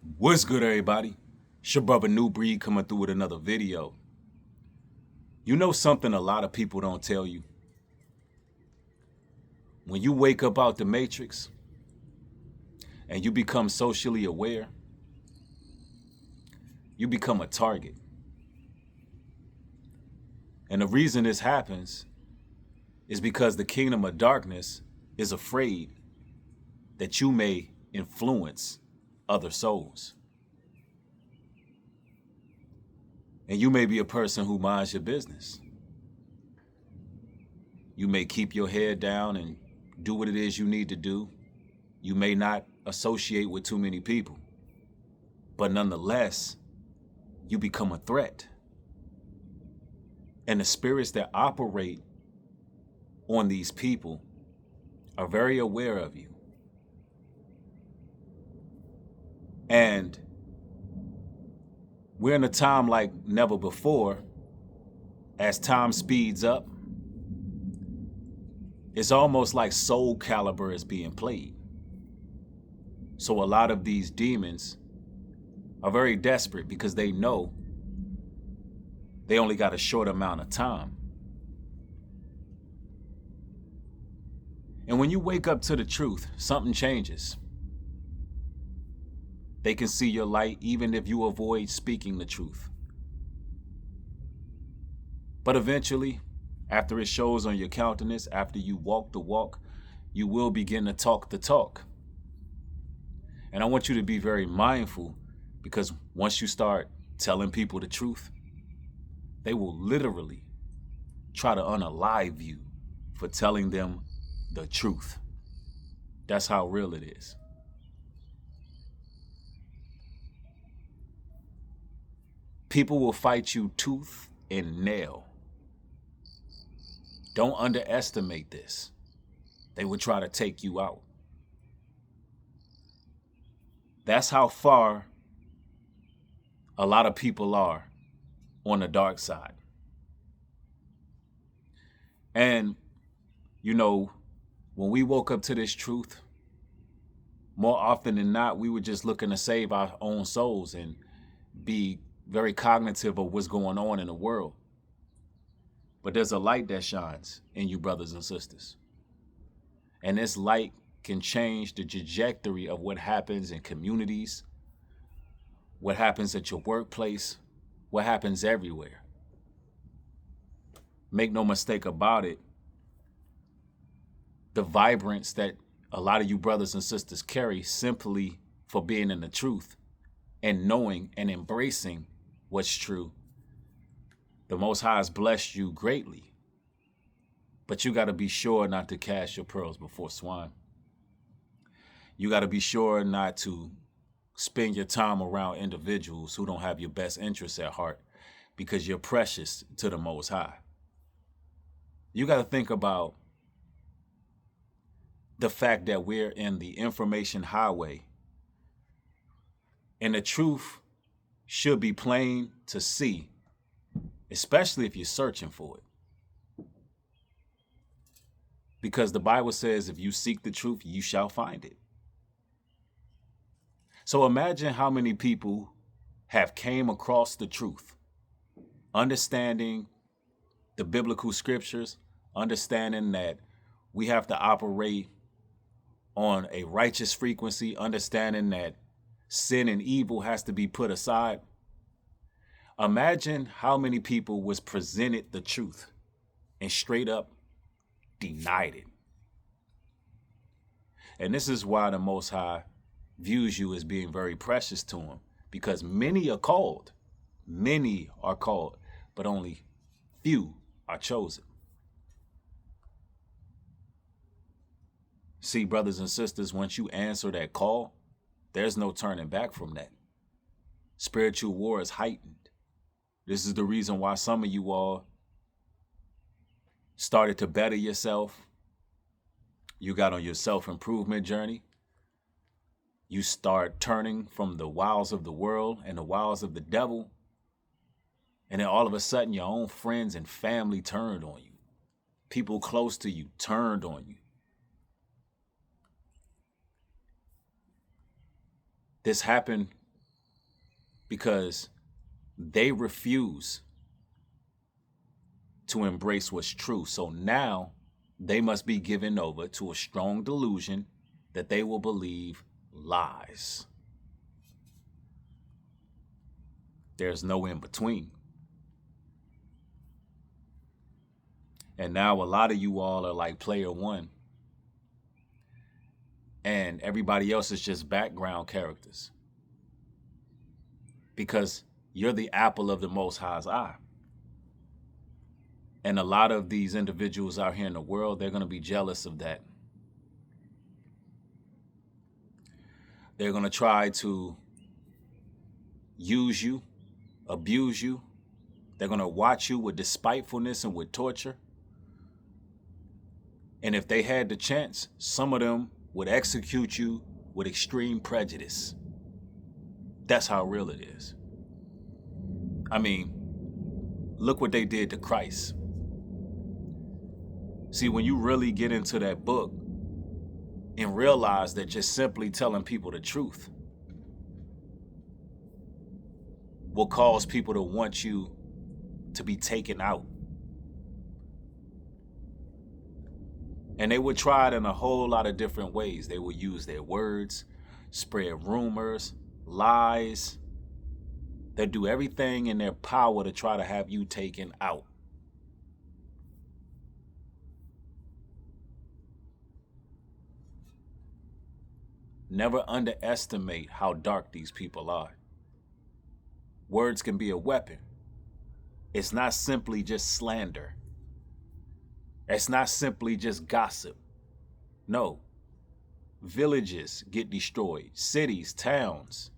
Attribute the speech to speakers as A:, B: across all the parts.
A: What's good, everybody? It's your brother New Breed coming through with another video. You know something a lot of people don't tell you? When you wake up out the matrix and you become socially aware, you become a target. And the reason this happens is because the kingdom of darkness is afraid that you may influence other souls. And you may be a person who minds your business. You may keep your head down and do what it is you need to do. You may not associate with too many people, but nonetheless, you become a threat. And the spirits that operate on these people are very aware of you. And we're in a time like never before. As time speeds up, it's almost like Soul Calibur is being played. So a lot of these demons are very desperate because they know they only got a short amount of time. And when you wake up to the truth, something changes. They can see your light even if you avoid speaking the truth. But eventually, after it shows on your countenance, after you walk the walk, you will begin to talk the talk. And I want you to be very mindful, because once you start telling people the truth, they will literally try to unalive you for telling them the truth. That's how real it is. People will fight you tooth and nail. Don't underestimate this. They will try to take you out. That's how far a lot of people are on the dark side. And, you know, when we woke up to this truth, more often than not, we were just looking to save our own souls and be very cognitive of what's going on in the world. But there's a light that shines in you, brothers and sisters. And this light can change the trajectory of what happens in communities, what happens at your workplace, what happens everywhere. Make no mistake about it, the vibrance that a lot of you brothers and sisters carry simply for being in the truth and knowing and embracing what's true, the Most High has blessed you greatly. But you got to be sure not to cast your pearls before swine. You got to be sure not to spend your time around individuals who don't have your best interests at heart, because you're precious to the Most High. You got to think about the fact that we're in the information highway, and the truth should be plain to see, especially if you're searching for it. Because the Bible says, if you seek the truth, you shall find it. So imagine how many people have came across the truth, understanding the biblical scriptures, understanding that we have to operate on a righteous frequency, understanding that sin and evil has to be put aside. Imagine how many people was presented the truth and straight up denied it. And this is why the Most High views you as being very precious to him, because many are called, but only few are chosen. See, brothers and sisters, once you answer that call, there's no turning back from that. Spiritual war is heightened. This is the reason why some of you all started to better yourself. You got on your self-improvement journey. You start turning from the wiles of the world and the wiles of the devil. And then all of a sudden, your own friends and family turned on you. People close to you turned on you. This happened because they refuse to embrace what's true. So now they must be given over to a strong delusion that they will believe lies. There's no in between. And now a lot of you all are like player one, and everybody else is just background characters, because you're the apple of the Most High's eye. And a lot of these individuals out here in the world, they're going to be jealous of that. They're going to try to use you, abuse you. They're going to watch you with despitefulness and with torture. And if they had the chance, some of them would execute you with extreme prejudice. That's how real it is. I mean, look what they did to Christ. See, when you really get into that book and realize that just simply telling people the truth will cause people to want you to be taken out. And they would try it in a whole lot of different ways. They would use their words, spread rumors, lies. They'd do everything in their power to try to have you taken out. Never underestimate how dark these people are. Words can be a weapon. It's not simply just slander. It's not simply just gossip. No. Villages get destroyed. Cities, towns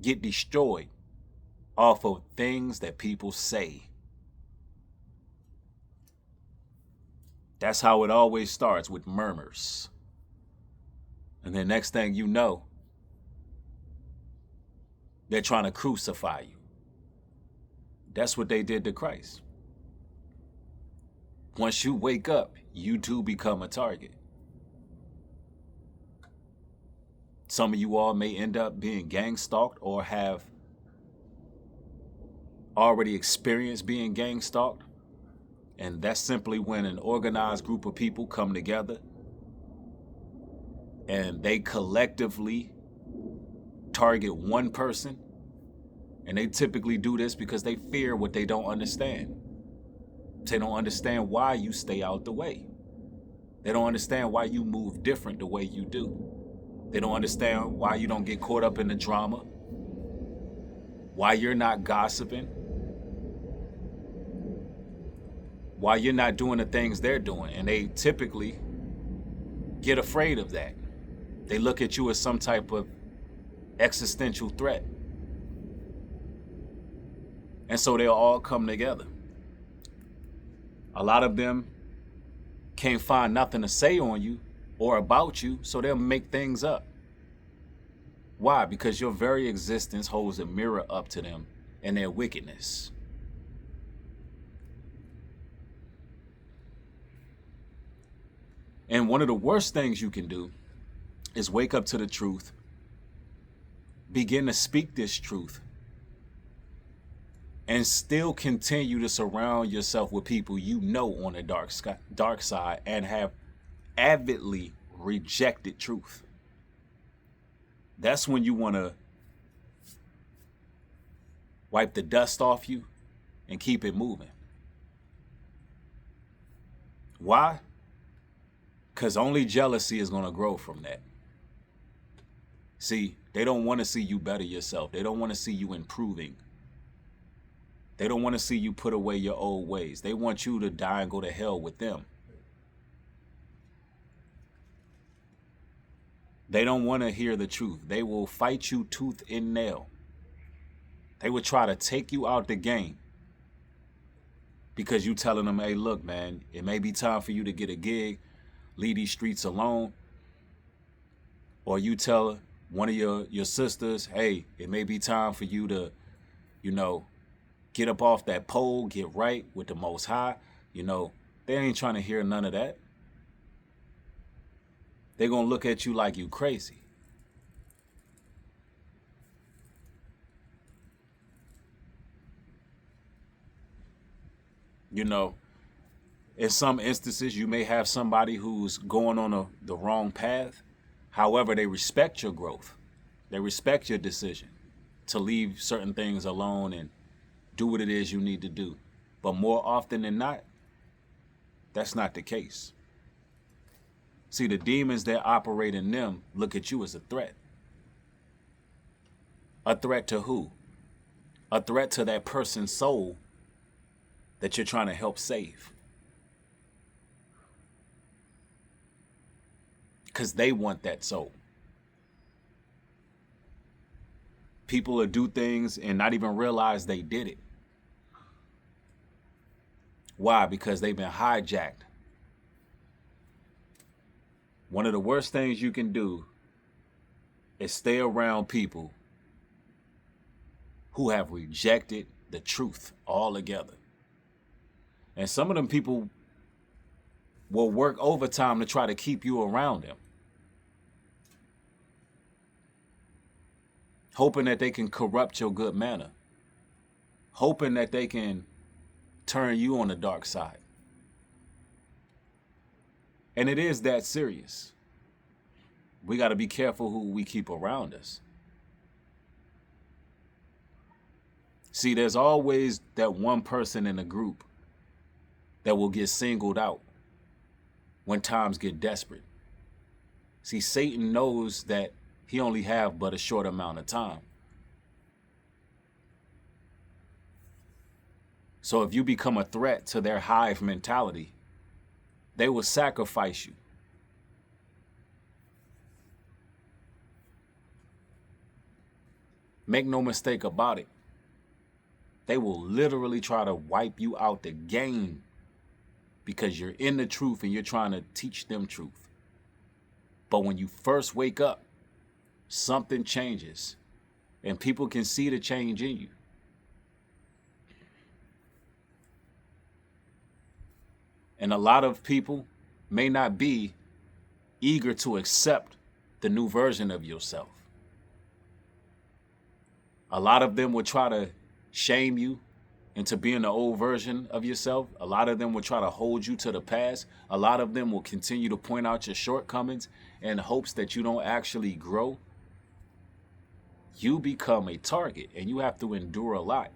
A: get destroyed off of things that people say. That's how it always starts, with murmurs. And the next thing you know, they're trying to crucify you. That's what they did to Christ. Once you wake up, you too become a target. Some of you all may end up being gang stalked or have already experienced being gang stalked. And that's simply when an organized group of people come together and they collectively target one person. And they typically do this because they fear what they don't understand. They don't understand why you stay out the way. They don't understand why you move different the way you do. They don't understand why you don't get caught up in the drama, why you're not gossiping, why you're not doing the things they're doing. And they typically get afraid of that. They look at you as some type of existential threat. And so they'll all come together. A lot of them can't find nothing to say on you or about you, so they'll make things up. Why? Because your very existence holds a mirror up to them and their wickedness. And one of the worst things you can do is wake up to the truth, begin to speak this truth, and still continue to surround yourself with people you know on the dark side and have avidly rejected truth. That's when you want to wipe the dust off you and keep it moving. Why? Because only jealousy is going to grow from that. See, they don't want to see you better yourself. They don't want to see you improving. They don't want to see you put away your old ways. They want you to die and go to hell with them. They don't want to hear the truth. They will fight you tooth and nail. They will try to take you out the game because you telling them, hey, look, man, it may be time for you to get a gig, leave these streets alone. Or you tell one of your sisters, hey, it may be time for you to, get up off that pole, get right with the Most High. They ain't trying to hear none of that. They're going to look at you like you crazy. You know, in some instances, you may have somebody who's going on the wrong path. However, they respect your growth. They respect your decision to leave certain things alone and do what it is you need to do. But more often than not, that's not the case. See, the demons that operate in them look at you as a threat. A threat to who? A threat to that person's soul that you're trying to help save. Because they want that soul. People will do things and not even realize they did it. Why? Because they've been hijacked. One of the worst things you can do is stay around people who have rejected the truth altogether. And some of them people will work overtime to try to keep you around them, hoping that they can corrupt your good manner, hoping that they can turn you on the dark side. And it is that serious. We got to be careful who we keep around us. See, there's always that one person in a group that will get singled out when times get desperate. See, Satan knows that he only have but a short amount of time. So if you become a threat to their hive mentality, they will sacrifice you. Make no mistake about it. They will literally try to wipe you out the game because you're in the truth and you're trying to teach them truth. But when you first wake up, something changes and people can see the change in you. And a lot of people may not be eager to accept the new version of yourself. A lot of them will try to shame you into being the old version of yourself. A lot of them will try to hold you to the past. A lot of them will continue to point out your shortcomings in hopes that you don't actually grow. You become a target and you have to endure a lot.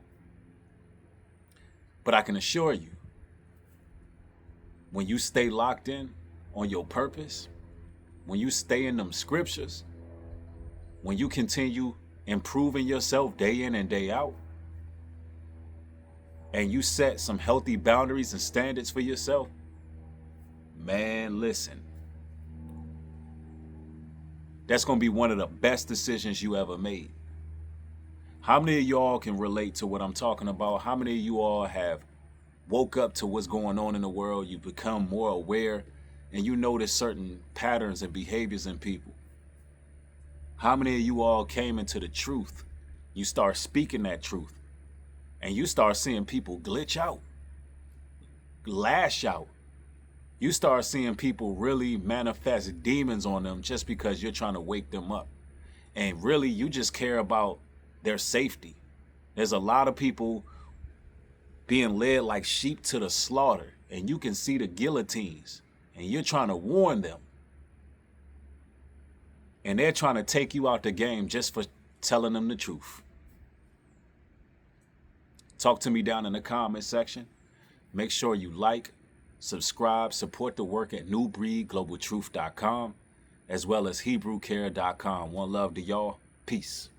A: But I can assure you, when you stay locked in on your purpose, when you stay in them scriptures, when you continue improving yourself day in and day out, and you set some healthy boundaries and standards for yourself, man, listen, that's going to be one of the best decisions you ever made. How many of y'all can relate to what I'm talking about? How many of you all have woke up to what's going on in the world? You become more aware and you notice certain patterns and behaviors in people. How many of you all came into the truth? You start speaking that truth and you start seeing people glitch out, lash out. You start seeing people really manifest demons on them just because you're trying to wake them up. And really, you just care about their safety. There's a lot of people being led like sheep to the slaughter, and you can see the guillotines, and you're trying to warn them. And they're trying to take you out the game just for telling them the truth. Talk to me down in the comment section. Make sure you like, subscribe, support the work at newbreedglobaltruth.com, as well as hebrewcare.com. One love to y'all. Peace.